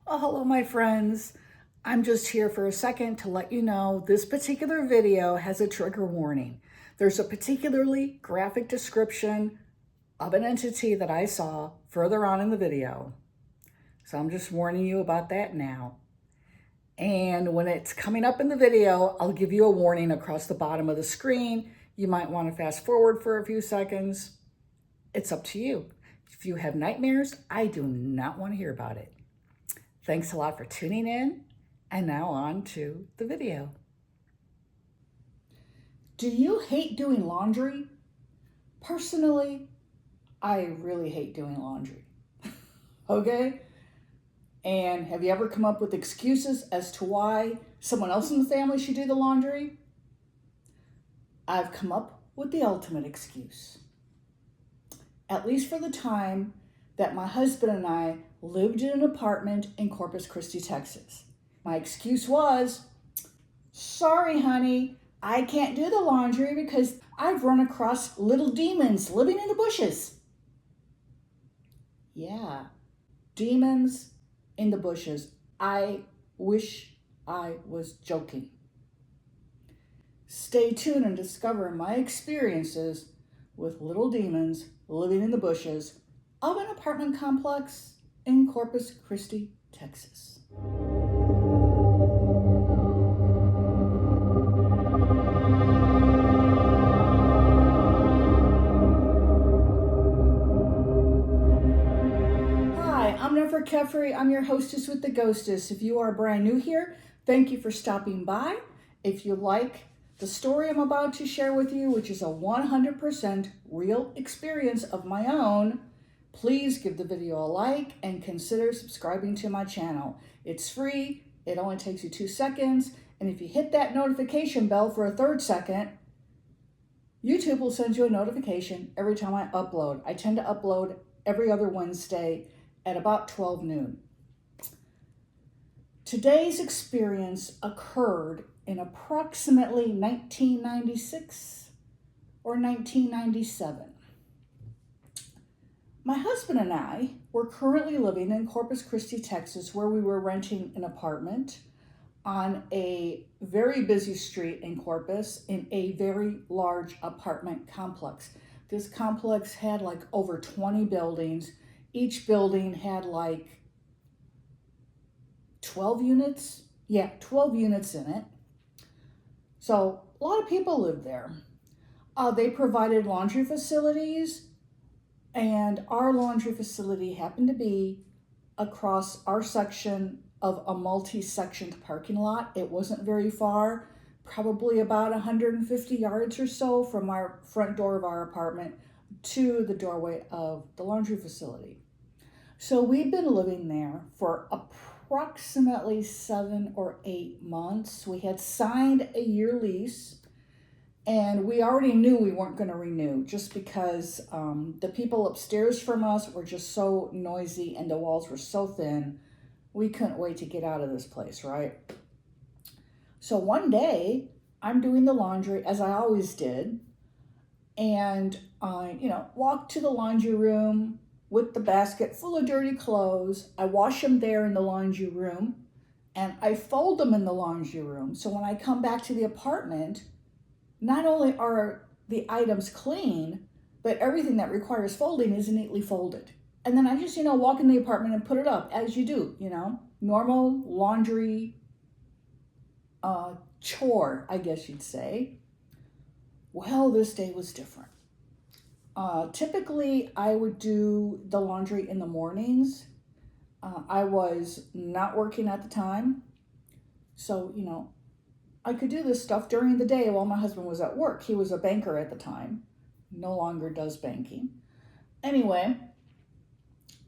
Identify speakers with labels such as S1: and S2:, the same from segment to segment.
S1: Oh, hello, my friends. I'm just here for a second to let you know this particular video has a trigger warning. There's a particularly graphic description of an entity that I saw further on in the video. So I'm just warning you about that now. And when it's coming up in the video, I'll give you a warning across the bottom of the screen. You might want to fast forward for a few seconds. It's up to you. If you have nightmares, I do not want to hear about it. Thanks a lot for tuning in, and now on to the video. Do you hate doing laundry? Personally, I really hate doing laundry. Okay? And have you ever come up with excuses as to why someone else in the family should do the laundry? I've come up with the ultimate excuse. At least for the time that my husband and I lived in an apartment in Corpus Christi, Texas. My excuse was, sorry, honey, I can't do the laundry because I've run across little demons living in the bushes. Yeah, demons in the bushes. I wish I was joking. Stay tuned and discover my experiences with little demons living in the bushes of an apartment complex in Corpus Christi, Texas. Hi, I'm Nefer Kefri. I'm your hostess with the Ghostess. If you are brand new here, thank you for stopping by. If you like the story I'm about to share with you, which is a 100% real experience of my own, please give the video a like and consider subscribing to my channel. It's free, it only takes you 2 seconds, and if you hit that notification bell for a third second, YouTube will send you a notification every time I upload. I tend to upload every other Wednesday at about 12 noon. Today's experience occurred in approximately 1996 or 1997. My husband and I were currently living in Corpus Christi, Texas, where we were renting an apartment on a very busy street in Corpus in a very large apartment complex. This complex had like over 20 buildings. Each building had like 12 units. Yeah, 12 units in it. So a lot of people lived there. They provided laundry facilities, and our laundry facility happened to be across our section of a multi-sectioned parking lot. It wasn't very far, probably about 150 yards or so from our front door of our apartment to the doorway of the laundry facility. So we've been living there for approximately 7 or 8 months. We had signed a year lease, and we already knew we weren't going to renew just because the people upstairs from us were just so noisy and the walls were so thin. We couldn't wait to get out of this place, right? So one day, I'm doing the laundry as I always did, and I, walked to the laundry room with the basket full of dirty clothes. I wash them there in the laundry room, and I fold them in the laundry room. So when I come back to the apartment, not only are the items clean, but everything that requires folding is neatly folded. And then I just, walk in the apartment and put it up as you do, normal laundry chore, I guess you'd say. Well, this day was different. Typically, I would do the laundry in the mornings. I was not working at the time. So, I could do this stuff during the day while my husband was at work. He was a banker at the time, no longer does banking. Anyway,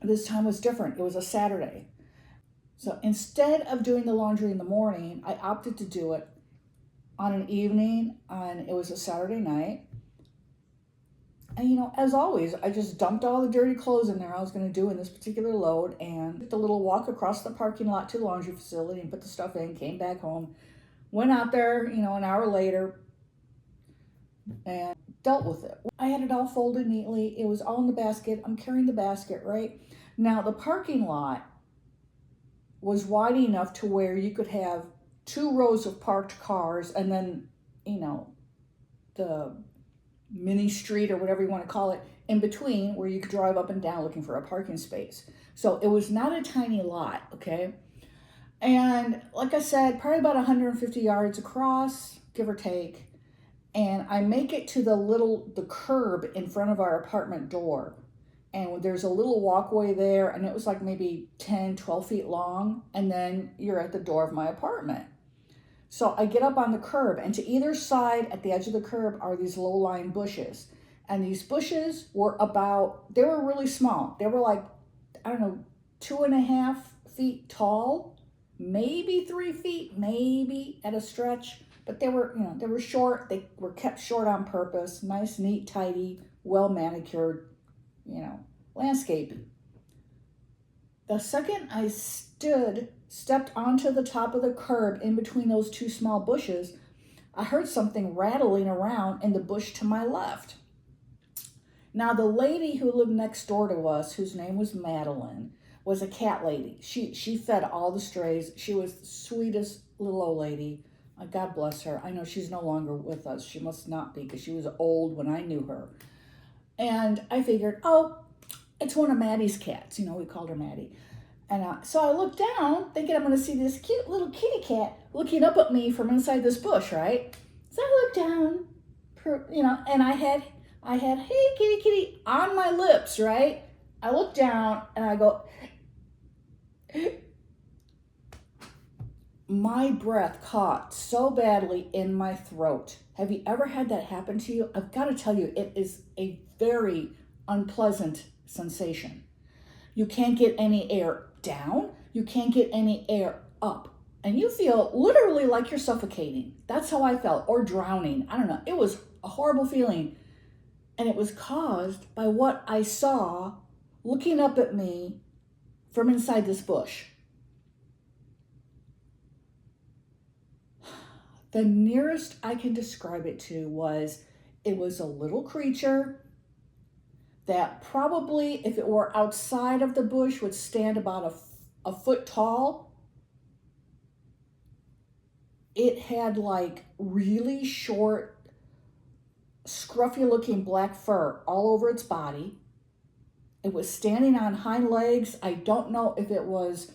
S1: this time was different. It was a Saturday. So instead of doing the laundry in the morning, I opted to do it on an evening, and it was a Saturday night. And as always, I just dumped all the dirty clothes in there I was going to do in this particular load, and did the little walk across the parking lot to the laundry facility and put the stuff in, came back home, went out there, an hour later, and dealt with it. I had it all folded neatly. It was all in the basket. I'm carrying the basket, right? Now, the parking lot was wide enough to where you could have 2 rows of parked cars and then, you know, the mini street or whatever you want to call it in between where you could drive up and down looking for a parking space. So it was not a tiny lot, okay? And like I said, probably about 150 yards across, give or take. And I make it to the curb in front of our apartment door. And there's a little walkway there, and it was like maybe 10, 12 feet long. And then you're at the door of my apartment. So I get up on the curb, and to either side at the edge of the curb are these low-lying bushes. And these bushes were they were really small. They were like, I don't know, 2.5 feet tall, maybe 3 feet, maybe at a stretch. But they were, they were short. They were kept short on purpose. Nice, neat, tidy, well manicured, landscape. The second I stepped onto the top of the curb in between those 2 small bushes, I heard something rattling around in the bush to my left. Now, the lady who lived next door to us, whose name was Madeline, was a cat lady. She fed all the strays. She was the sweetest little old lady. God bless her. I know she's no longer with us. She must not be, because she was old when I knew her. And I figured, it's one of Maddie's cats. We called her Maddie. And so I looked down, thinking I'm going to see this cute little kitty cat looking up at me from inside this bush, right? So I looked down, and I had, hey, kitty, kitty, on my lips, right? I look down, and I go, my breath caught so badly in my throat. Have you ever had that happen to you? I've got to tell you, it is a very unpleasant sensation. You can't get any air down. You can't get any air up. And you feel literally like you're suffocating. That's how I felt, or drowning. I don't know. It was a horrible feeling. And it was caused by what I saw looking up at me from inside this bush. The nearest I can describe it to it was a little creature that probably, if it were outside of the bush, would stand about a foot tall. It had like really short, scruffy looking black fur all over its body. It was standing on hind legs. I don't know if it was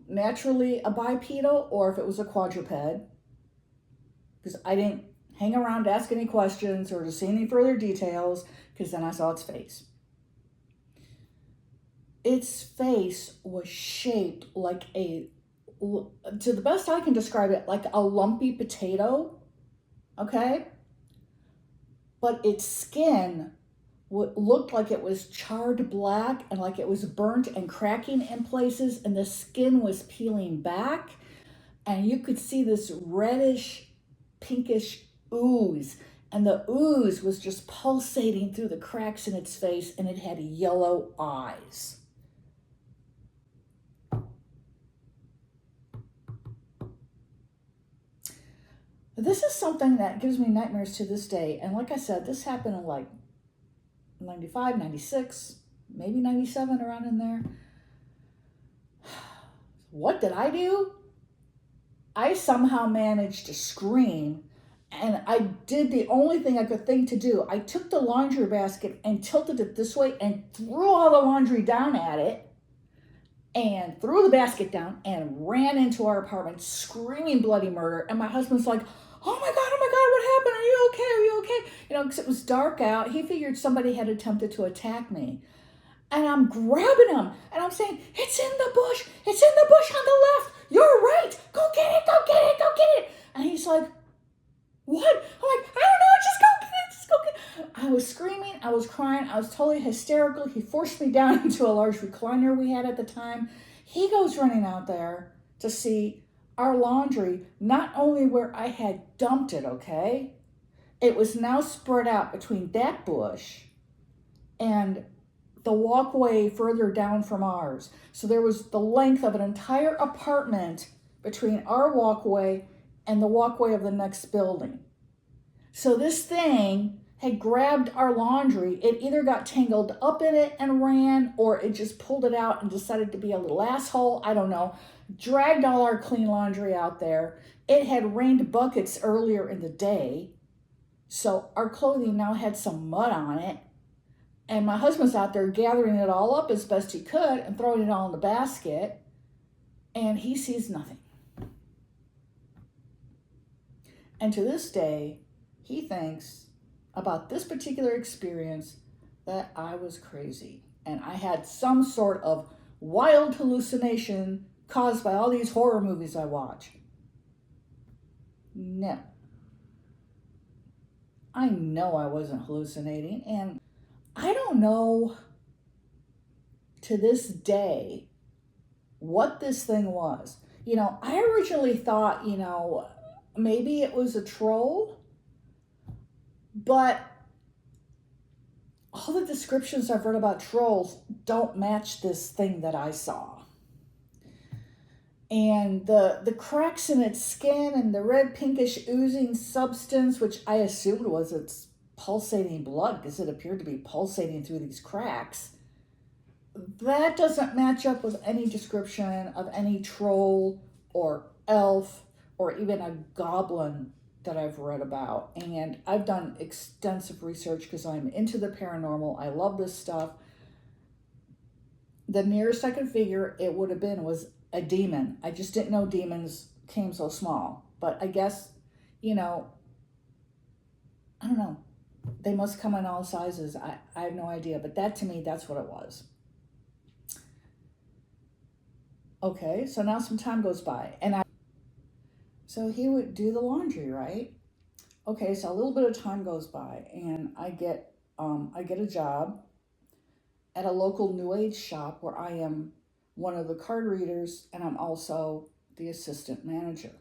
S1: naturally a bipedal or if it was a quadruped, because I didn't hang around to ask any questions or to see any further details, because then I saw its face. Its face was shaped like to the best I can describe it, like a lumpy potato, okay? But its skin looked like it was charred black and like it was burnt and cracking in places, and the skin was peeling back, and you could see this reddish, pinkish ooze, and the ooze was just pulsating through the cracks in its face, and it had yellow eyes. This is something that gives me nightmares to this day, and like I said, this happened in like 95, 96, maybe 97, around in there. What did I do? I somehow managed to scream, and I did the only thing I could think to do. I took the laundry basket and tilted it this way and threw all the laundry down at it, and threw the basket down and ran into our apartment screaming bloody murder. And my husband's like, oh my God, what happened? Are you okay? Are you okay? Because it was dark out. He figured somebody had attempted to attack me. And I'm grabbing him, and I'm saying, it's in the bush. It's in the bush on the left. You're right. Go get it, go get it, go get it. And he's like, what? I'm like, I don't know. Just go get it. Just go get it. I was screaming. I was crying. I was totally hysterical. He forced me down into a large recliner we had at the time. He goes running out there to see our laundry, not only where I had dumped it, okay? It was now spread out between that bush and the walkway further down from ours. So there was the length of an entire apartment between our walkway and the walkway of the next building. So this thing had grabbed our laundry. It either got tangled up in it and ran, or it just pulled it out and decided to be a little asshole. I don't know. Dragged all our clean laundry out there. It had rained buckets earlier in the day, so our clothing now had some mud on it. And my husband's out there gathering it all up as best he could and throwing it all in the basket, and he sees nothing. And to this day, he thinks about this particular experience that I was crazy and I had some sort of wild hallucination caused by all these horror movies I watch. No. I know I wasn't hallucinating, and I don't know to this day what this thing was. I originally thought, maybe it was a troll, but all the descriptions I've read about trolls don't match this thing that I saw. And the cracks in its skin and the red pinkish oozing substance, which I assumed was its pulsating blood because it appeared to be pulsating through these cracks, that doesn't match up with any description of any troll or elf or even a goblin that I've read about. And I've done extensive research because I'm into the paranormal. I love this stuff. The nearest I could figure it would have been was a demon. I just didn't know demons came so small. But I guess, I don't know. They must come in all sizes. I have no idea. But that, to me, that's what it was. Okay, so now some time goes by. So he would do the laundry, right? Okay, so a little bit of time goes by, and I get a job at a local New Age shop where I am one of the card readers, and I'm also the assistant manager.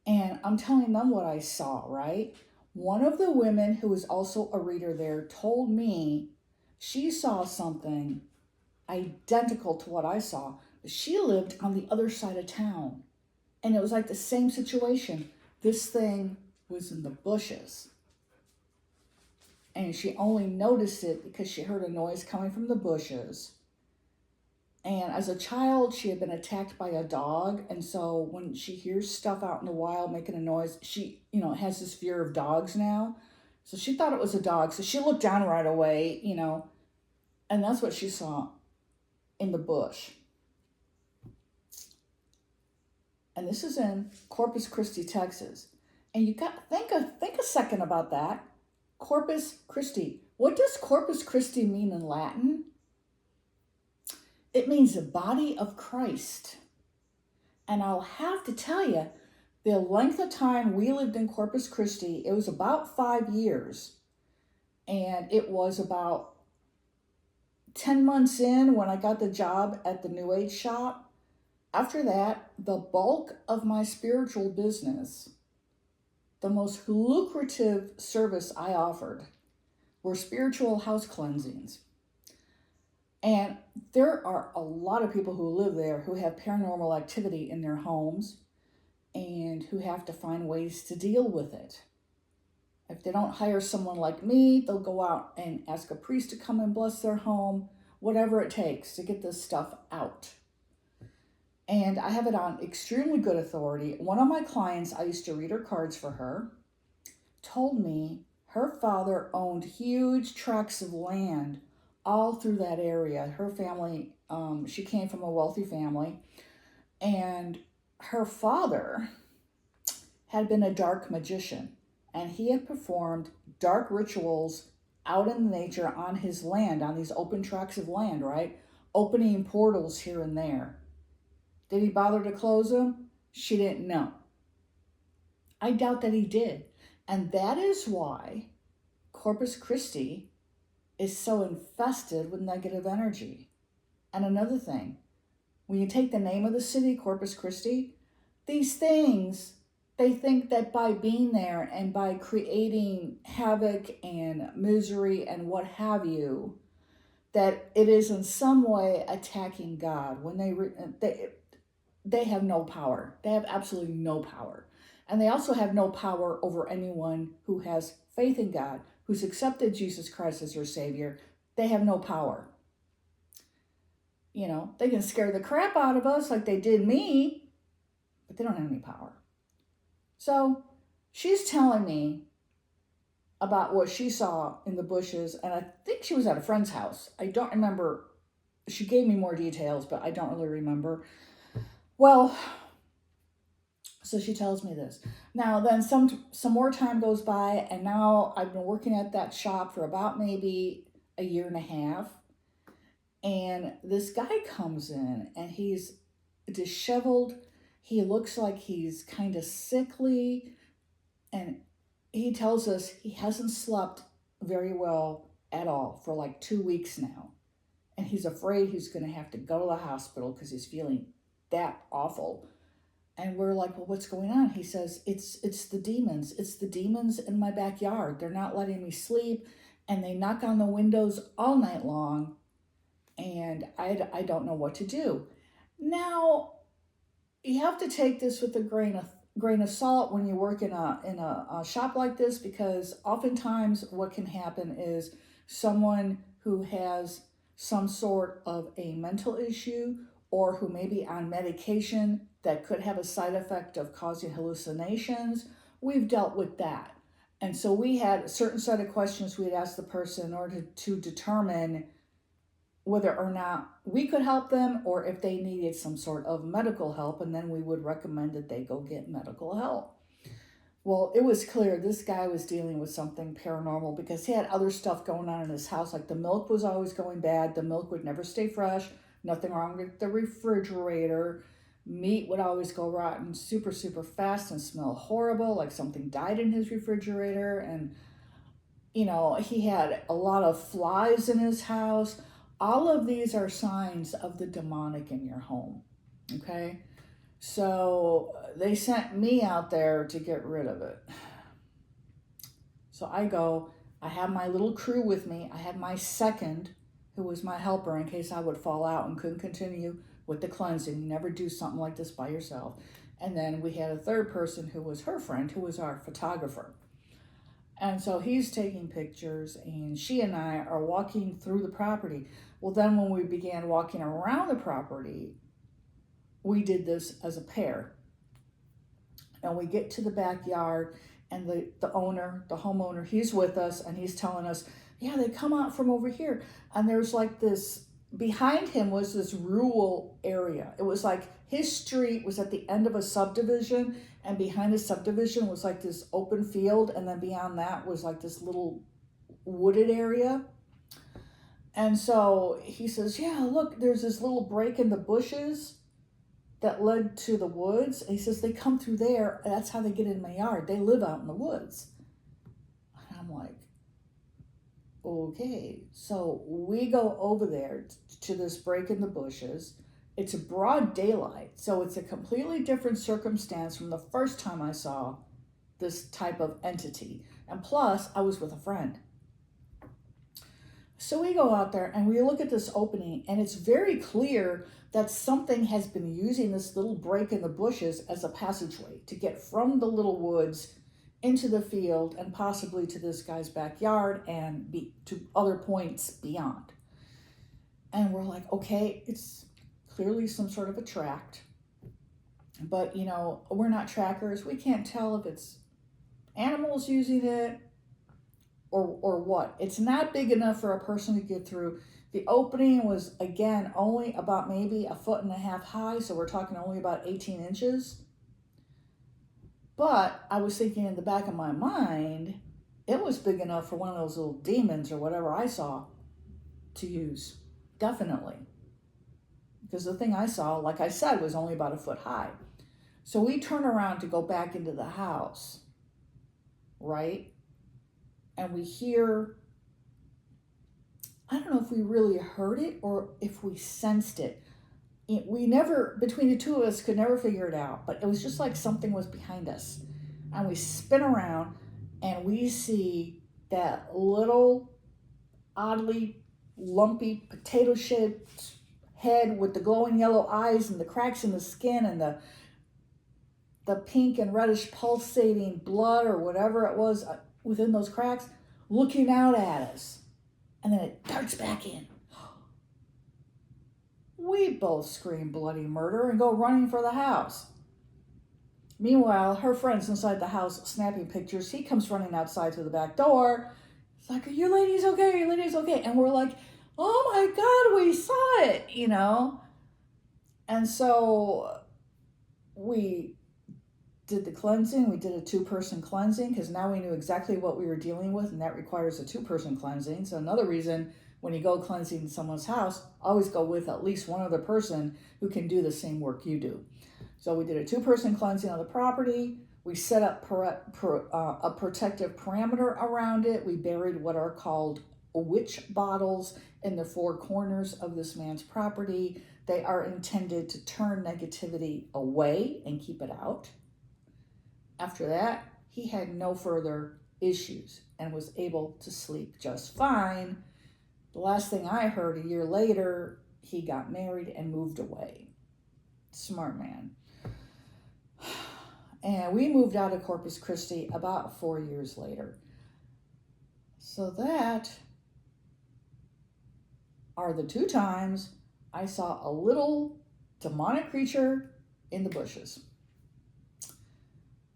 S1: And I'm telling them what I saw, right? One of the women who was also a reader there told me she saw something identical to what I saw. She lived on the other side of town, and it was like the same situation. This thing was in the bushes, and she only noticed it because she heard a noise coming from the bushes. And as a child, she had been attacked by a dog, and so when she hears stuff out in the wild making a noise, she, has this fear of dogs now. So she thought it was a dog, so she looked down right away, and that's what she saw in the bush. And this is in Corpus Christi, Texas. And you got think a second about that. Corpus Christi. What does Corpus Christi mean in Latin? It means the body of Christ. And I'll have to tell you, the length of time we lived in Corpus Christi, it was about 5 years. And it was about 10 months in when I got the job at the New Age shop. After that, the bulk of my spiritual business, the most lucrative service I offered, were spiritual house cleansings. And there are a lot of people who live there who have paranormal activity in their homes and who have to find ways to deal with it. If they don't hire someone like me, they'll go out and ask a priest to come and bless their home, whatever it takes to get this stuff out. And I have it on extremely good authority. One of my clients, I used to read her cards for her, told me her father owned huge tracts of land all through that area. Her family, she came from a wealthy family, and her father had been a dark magician, and he had performed dark rituals out in nature on his land, on these open tracts of land, right? Opening portals here and there. Did he bother to close them? She didn't know. I doubt that he did. And that is why Corpus Christi is so infested with negative energy. And another thing, when you take the name of the city, Corpus Christi, these things, they think that by being there and by creating havoc and misery and what have you, that it is in some way attacking God when they have no power. They have absolutely no power. And they also have no power over anyone who has faith in God, who's accepted Jesus Christ as their Savior. They have no power. You know, they can scare the crap out of us like they did me, but they don't have any power. So she's telling me about what she saw in the bushes, and I think she was at a friend's house. I don't remember. She gave me more details, but I don't really remember. Well, so she tells me this. Now then some more time goes by, and now I've been working at that shop for about maybe a year and a half. And this guy comes in and he's disheveled. He looks like he's kind of sickly, and he tells us he hasn't slept very well at all for like 2 weeks now. And he's afraid he's going to have to go to the hospital because he's feeling that awful. And we're like, well, what's going on? He says, it's the demons. It's the demons in my backyard. They're not letting me sleep, and they knock on the windows all night long, and I don't know what to do. Now, you have to take this with a grain of salt when you work in a shop like this, because oftentimes what can happen is someone who has some sort of a mental issue, or who may be on medication that could have a side effect of causing hallucinations. We've dealt with that. And so we had a certain set of questions we'd ask the person in order to determine whether or not we could help them, or if they needed some sort of medical help, and then we would recommend that they go get medical help. Well, it was clear this guy was dealing with something paranormal, because he had other stuff going on in his house. Like the milk was always going bad. The milk would never stay fresh. Nothing wrong with the refrigerator. Meat would always go rotten super, super fast and smell horrible, like something died in his refrigerator. And, you know, he had a lot of flies in his house. All of these are signs of the demonic in your home, okay? So they sent me out there to get rid of it. So I go, I have my little crew with me. I had my second, who was my helper in case I would fall out and couldn't continue with the cleansing. You never do something like this by yourself. And then we had a third person who was her friend, who was our photographer. And so he's taking pictures, and she and I are walking through the property. Well, then when we began walking around the property, we did this as a pair. And we get to the backyard, and the homeowner, he's with us, and he's telling us, yeah, they come out from over here. And there's like this, behind him was this rural area. It was like his street was at the end of a subdivision, and behind the subdivision was like this open field, and then beyond that was like this little wooded area. And so he says, yeah, look, there's this little break in the bushes that led to the woods. And he says, they come through there. That's how they get in my yard. They live out in the woods. And I'm like, okay. So we go over there to this break in the bushes. It's a broad daylight. So it's a completely different circumstance from the first time I saw this type of entity. And plus, I was with a friend. So we go out there and we look at this opening, and it's very clear that something has been using this little break in the bushes as a passageway to get from the little woods into the field, and possibly to this guy's backyard, and to other points beyond. And we're like, okay, it's clearly some sort of a tract. But, you know, we're not trackers. We can't tell if it's animals using it or what. It's not big enough for a person to get through. The opening was, again, only about maybe 1.5 feet high, so we're talking only about 18 inches. But I was thinking in the back of my mind, it was big enough for one of those little demons or whatever I saw to use. Definitely. Because the thing I saw, like I said, was only about 1 foot high. So we turn around to go back into the house, right? And we hear, I don't know if we really heard it or if we sensed it. We never, between the two of us, could never figure it out. But it was just like something was behind us. And we spin around, and we see that little, oddly lumpy, potato-shaped head with the glowing yellow eyes and the cracks in the skin and the the pink and reddish pulsating blood or whatever it was within those cracks, looking out at us. And then it darts back in. We both scream bloody murder and go running for the house. Meanwhile, her friend's inside the house snapping pictures. He comes running outside to the back door. It's like, are your ladies okay? Are your ladies okay? And we're like, oh my God, we saw it, you know? And so we did the cleansing. We did a 2-person cleansing because now we knew exactly what we were dealing with, and that requires a 2-person cleansing. So another reason when you go cleansing someone's house, always go with at least one other person who can do the same work you do. So we did a 2-person cleansing of the property. We set up a protective parameter around it. We buried what are called witch bottles in the 4 corners of this man's property. They are intended to turn negativity away and keep it out. After that, he had no further issues and was able to sleep just fine. The last thing I heard, a year later, he got married and moved away. Smart man. And we moved out of Corpus Christi about 4 years later. So that are the 2 times I saw a little demonic creature in the bushes.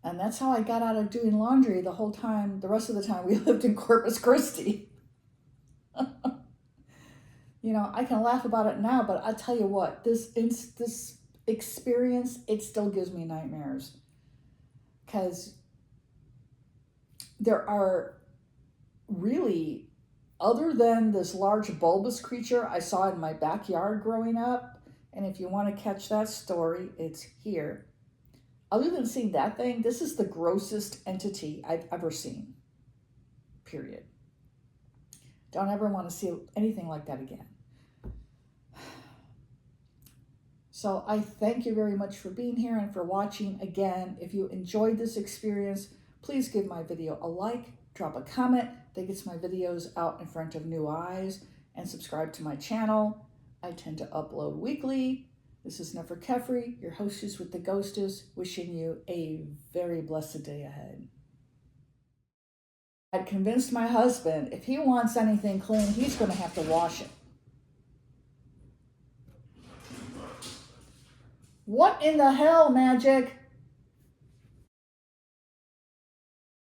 S1: And that's how I got out of doing laundry the whole time, the rest of the time we lived in Corpus Christi. You know, I can laugh about it now, but I'll tell you what, this experience, it still gives me nightmares. Because there are really, other than this large bulbous creature I saw in my backyard growing up, and if you want to catch that story, it's here. Other than seeing that thing, this is the grossest entity I've ever seen. Period. Don't ever want to see anything like that again. So I thank you very much for being here and for watching. Again, if you enjoyed this experience, please give my video a like, drop a comment that gets my videos out in front of new eyes, and subscribe to my channel. I tend to upload weekly. This is Nefer Kefri, your hostess with the ghostess, wishing you a very blessed day ahead. I'd convinced my husband if he wants anything clean, he's going to have to wash it. What in the hell, Magic?